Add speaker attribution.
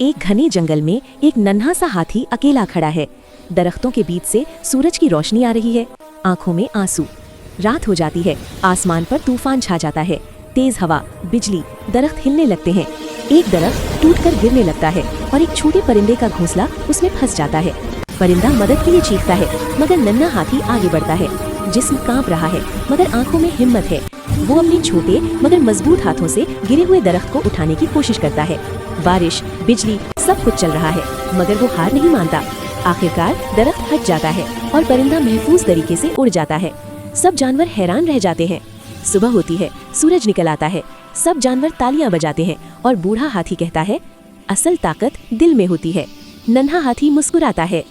Speaker 1: एक घने जंगल में एक नन्हा सा हाथी अकेला खड़ा है। दरख्तों के बीच से सूरज की रोशनी आ रही है, आंखों में आंसू। रात हो जाती है, आसमान पर तूफान छा जाता है। तेज हवा, बिजली, दरख्त हिलने लगते हैं। एक दरख्त टूटकर गिरने लगता है और एक छोटे परिंदे का घोंसला उसमें फंस जाता है। परिंदा मदद के लिए चीखता है, मगर नन्हा हाथी आगे बढ़ता है। जिस्म कांप रहा है, मगर आंखों में हिम्मत है। वो अपने छोटे मगर मजबूत हाथों से गिरे हुए दरख्त को उठाने की कोशिश करता है। बारिश, बिजली, सब कुछ चल रहा है, मगर वो हार नहीं मानता। आखिरकार दरख्त हट जाता है और परिंदा महफूज तरीके से उड़ जाता है। सब जानवर हैरान रह जाते हैं। सुबह होती है, सूरज निकल आता है। सब जानवर तालियां बजाते हैं और बूढ़ा हाथी कहता है, असल ताकत दिल में होती है। नन्हा हाथी मुस्कुराता है।